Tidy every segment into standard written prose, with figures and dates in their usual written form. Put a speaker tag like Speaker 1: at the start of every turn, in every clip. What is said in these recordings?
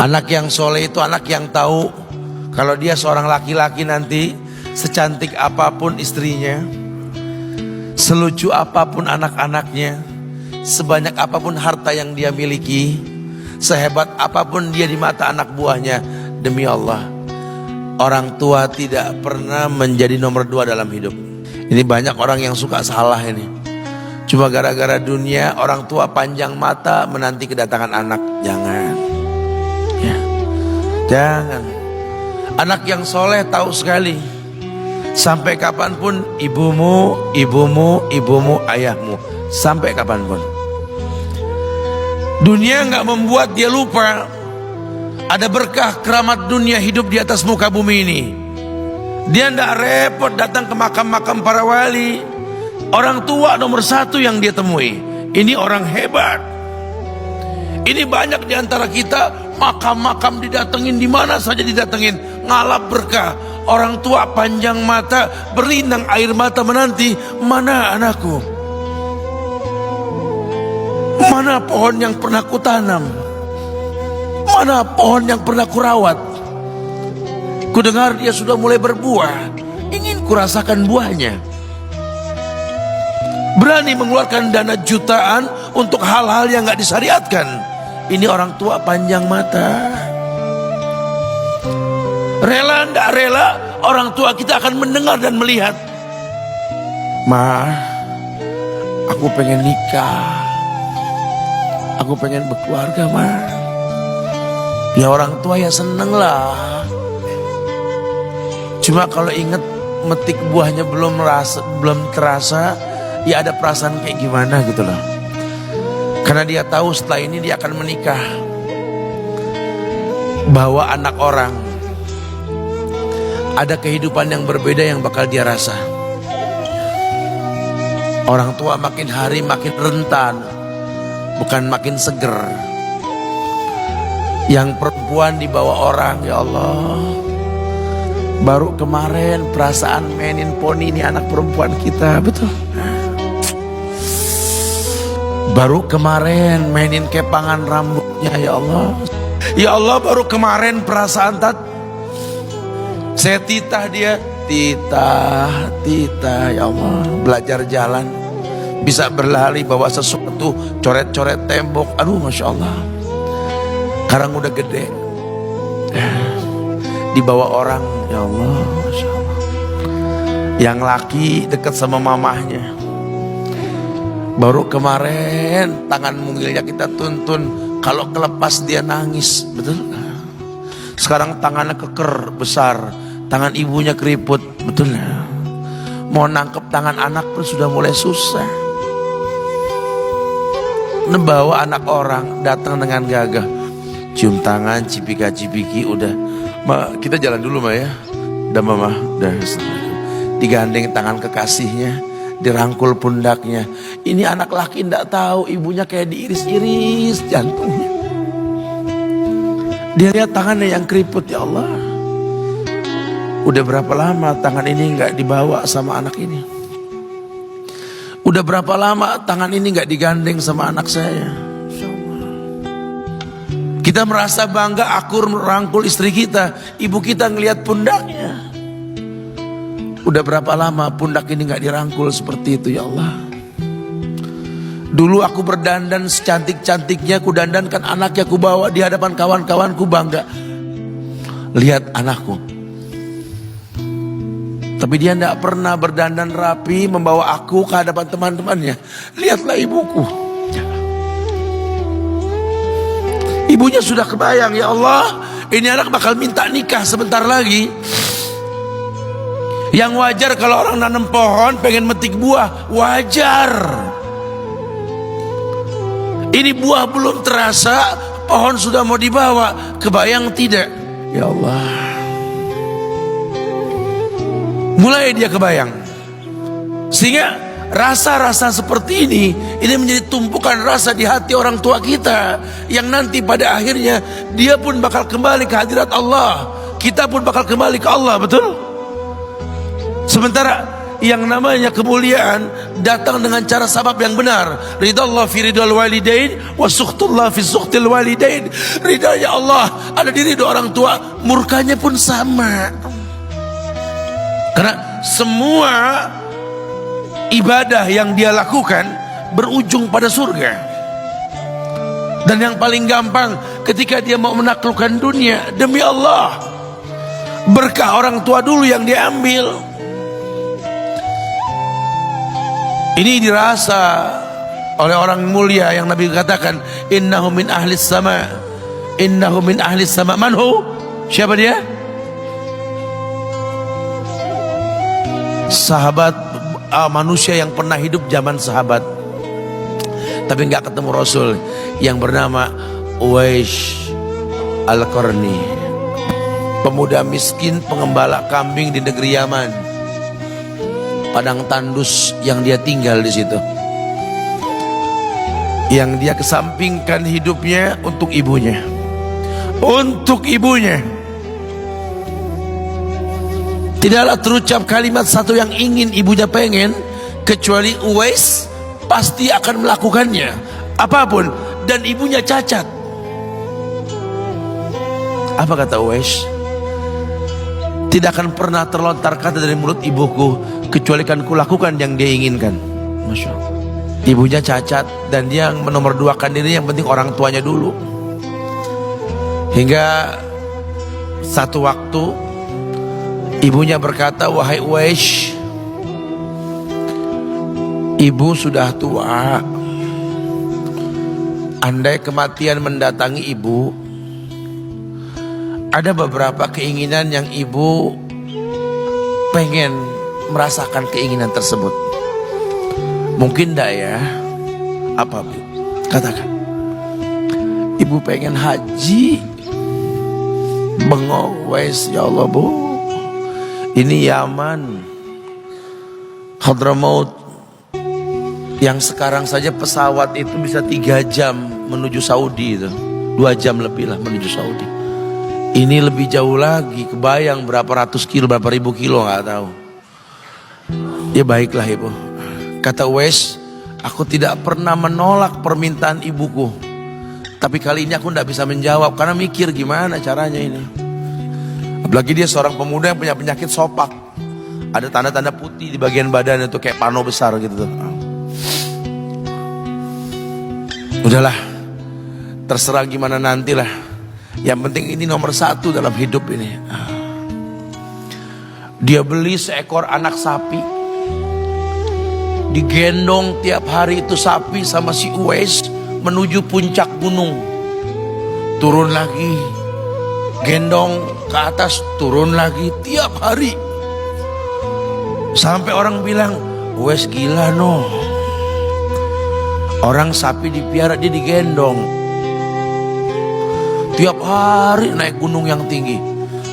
Speaker 1: Anak yang soleh itu anak yang tahu kalau dia seorang laki-laki nanti, secantik apapun istrinya, selucu apapun anak-anaknya, sebanyak apapun harta yang dia miliki, sehebat apapun dia di mata anak buahnya, demi Allah, orang tua tidak pernah menjadi nomor 2 dalam hidup. Ini banyak orang yang suka salah ini. Cuma gara-gara dunia, orang tua panjang mata menanti kedatangan anak. Jangan ya, jangan. Anak yang soleh tahu sekali, sampai kapanpun ibumu, ayahmu, sampai kapanpun. Dunia nggak membuat dia lupa ada berkah keramat dunia hidup di atas muka bumi ini. Dia nggak repot datang ke makam-makam para wali. Orang tua nomor 1 yang dia temui. Ini orang hebat. Ini banyak di antara kita, makam-makam didatengin, di mana saja didatengin, ngalap berkah. Orang tua panjang mata, berlinang air mata menanti, mana anakku? Mana pohon yang pernah kutanam? Mana pohon yang pernah kurawat? Kudengar dia sudah mulai berbuah, ingin kurasakan buahnya. Berani mengeluarkan dana jutaan untuk hal-hal yang gak disyariatkan. Ini orang tua panjang mata. Rela ndak rela, orang tua kita akan mendengar dan melihat. Ma, aku pengen nikah, aku pengen berkeluarga, Ma. Ya orang tua ya seneng lah. Cuma kalau inget metik buahnya belum terasa, ya ada perasaan kayak gimana gitu loh. Karena dia tahu setelah ini dia akan menikah. Bahwa anak orang ada kehidupan yang berbeda yang bakal dia rasa. Orang tua makin hari makin rentan, bukan makin seger. Yang perempuan dibawa orang, ya Allah. Baru kemarin perasaan mainin poni, ini anak perempuan kita, betul. Baru kemarin mainin kepangan rambutnya, ya Allah. Ya Allah, baru kemarin perasaan saya titah dia, titah, ya Allah. Belajar jalan, bisa berlari bawa sesuatu, coret-coret tembok, aduh Masya Allah. Sekarang udah gede, dibawa orang, ya Allah, Masya Allah. Yang laki dekat sama mamahnya. Baru kemarin tangan mungilnya kita tuntun, kalau kelepas dia nangis, betul. Sekarang tangannya keker besar, tangan ibunya keriput, betul. Mau nangkep tangan anak pun sudah mulai susah. Membawa anak orang datang dengan gagah, cium tangan, cipika-cipiki, udah. Ma, kita jalan dulu Ma ya. Udah Mama, udah. Digandeng tangan kekasihnya, dirangkul pundaknya. Ini anak laki ndak tahu ibunya kayak diiris-iris jantungnya. Dia lihat tangannya yang keriput, ya Allah. Udah berapa lama tangan ini nggak dibawa sama anak ini? Udah berapa lama tangan ini nggak digandeng sama anak saya? Kita merasa bangga akur merangkul istri kita, ibu kita ngelihat pundaknya. Udah berapa lama pundak ini gak dirangkul seperti itu, ya Allah. Dulu aku berdandan secantik-cantiknya, ku dandankan anaknya, ku bawa di hadapan kawan-kawanku bangga. Lihat anakku. Tapi dia gak pernah berdandan rapi membawa aku ke hadapan teman-temannya. Lihatlah ibuku. Ibunya sudah kebayang, ya Allah, ini anak bakal minta nikah sebentar lagi. Yang wajar kalau orang nanam pohon pengen metik buah, wajar. Ini buah belum terasa, pohon sudah mau dibawa, kebayang tidak? Ya Allah. Mulai dia kebayang. Sehingga rasa-rasa seperti ini menjadi tumpukan rasa di hati orang tua kita, yang nanti pada akhirnya dia pun bakal kembali ke hadirat Allah, kita pun bakal kembali ke Allah, betul? Sementara yang namanya kemuliaan datang dengan cara sabab yang benar. Ridallah fi ridal walidain wa sukhtullah fi sukhtil walidain. Ridanya Allah ada di ridho orang tua, murkanya pun sama. Karena semua ibadah yang dia lakukan berujung pada surga. Dan yang paling gampang ketika dia mau menaklukkan dunia, demi Allah, berkah orang tua dulu yang dia ambil. Ini dirasa oleh orang mulia yang Nabi katakan, innahu min ahlis sama, innahu min ahlis sama. Manhu? Siapa dia? Sahabat, manusia yang pernah hidup zaman sahabat tapi nggak ketemu Rasul, yang bernama Uwais Al-Qarni, pemuda miskin pengembala kambing di negeri Yaman. Padang tandus yang dia tinggal di situ, yang dia kesampingkan hidupnya untuk ibunya, untuk ibunya. Tidaklah terucap kalimat satu yang ingin ibunya pengen, kecuali Uwais pasti akan melakukannya apapun, dan ibunya cacat. Apa kata Uwais? Tidak akan pernah terlontar kata dari mulut ibuku kecuali kan kulakukan yang dia inginkan. Masya Allah. Ibunya cacat dan dia menomorduakan diri, yang penting orang tuanya dulu. Hingga satu waktu ibunya berkata, wahai Uwais, ibu sudah tua. Andai kematian mendatangi ibu, ada beberapa keinginan yang ibu pengen merasakan keinginan tersebut. Mungkin enggak ya? Apa Bu? Katakan. Ibu pengen haji. Bengong, Wais, ya Allah Bu, ini Yaman, Hadramaut, yang sekarang saja pesawat itu bisa 3 jam menuju Saudi itu, 2 jam lebih lah menuju Saudi. Ini lebih jauh lagi, kebayang berapa ratus kilo, berapa ribu kilo nggak tahu. Ya baiklah ibu, kata Uwais, aku tidak pernah menolak permintaan ibuku, tapi kali ini aku tidak bisa menjawab karena mikir gimana caranya ini. Apalagi dia seorang pemuda yang punya penyakit sopak, ada tanda-tanda putih di bagian badan itu kayak pano besar gitu tuh. Udahlah, terserah gimana nantilah. Yang penting ini nomor 1 dalam hidup ini. Dia beli seekor anak sapi, digendong tiap hari itu sapi sama si Uwais menuju puncak gunung. Turun lagi, gendong ke atas, turun lagi tiap hari. Sampai orang bilang, Uwais gila no. Orang sapi dipiara, dia digendong tiap hari naik gunung yang tinggi.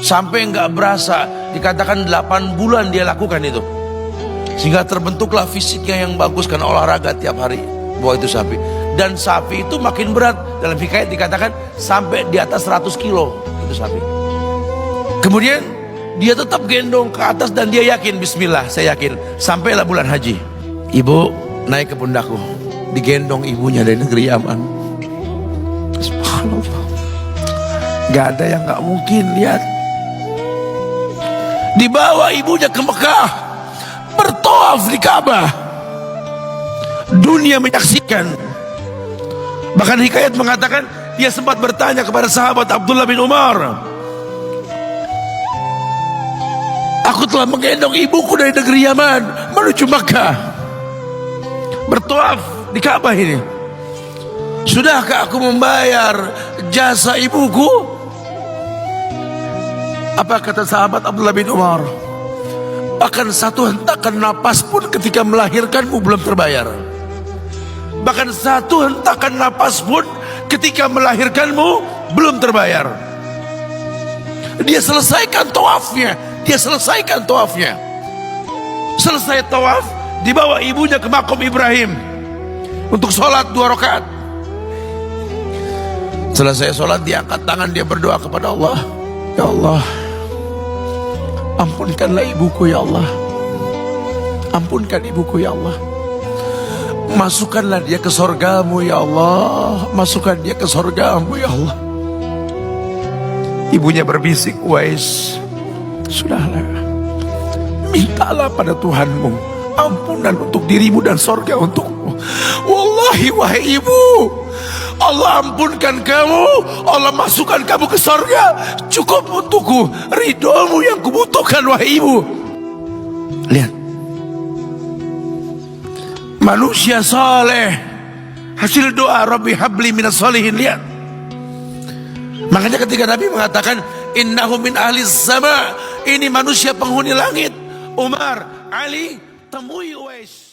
Speaker 1: Sampai nggak berasa, dikatakan 8 bulan dia lakukan itu. Sehingga terbentuklah fisiknya yang bagus karena olahraga tiap hari bawa itu sapi. Dan sapi itu makin berat, dalam hikayat dikatakan sampai di atas 100 kilo itu sapi. Kemudian dia tetap gendong ke atas dan dia yakin, bismillah saya yakin. Sampailah bulan haji, ibu naik ke pundakku, digendong ibunya dari negeri Yaman. Subhanallah, gak ada yang gak mungkin. Lihat, dibawa ibunya ke Mekah, bertawaf di Ka'bah, dunia menyaksikan. Bahkan hikayat mengatakan dia sempat bertanya kepada sahabat Abdullah bin Umar, aku telah menggendong ibuku dari negeri Yaman menuju Mekah, bertawaf di Ka'bah ini, sudahkah aku membayar jasa ibuku? Apa kata sahabat Abdullah bin Umar? Bahkan satu hentakan napas pun ketika melahirkanmu belum terbayar. Bahkan satu hentakan napas pun ketika melahirkanmu belum terbayar. Dia selesaikan tawafnya, dia selesaikan tawafnya. Selesai tawaf, dibawa ibunya ke makom Ibrahim untuk sholat 2 rakaat. Selesai sholat, dia angkat tangan, dia berdoa kepada Allah, ya Allah, ampunkanlah ibuku ya Allah. Ampunkan ibuku ya Allah. Masukkanlah dia ke sorgamu ya Allah. Masukkan dia ke sorgamu ya Allah. Ibunya berbisik, Uwais, sudahlah, mintalah pada Tuhanmu ampunan untuk dirimu dan sorga untukmu. Wallahi wahai ibu, Allah ampunkan kamu, Allah masukkan kamu ke sorga, cukup untukku. Ridhomu yang kubutuhkan wahai ibu. Lihat, manusia saleh, hasil doa Rabbi habli minas solihin. Lihat, makanya ketika Nabi mengatakan innahu min ahli sama, ini manusia penghuni langit. Umar, Ali, temui Uwais.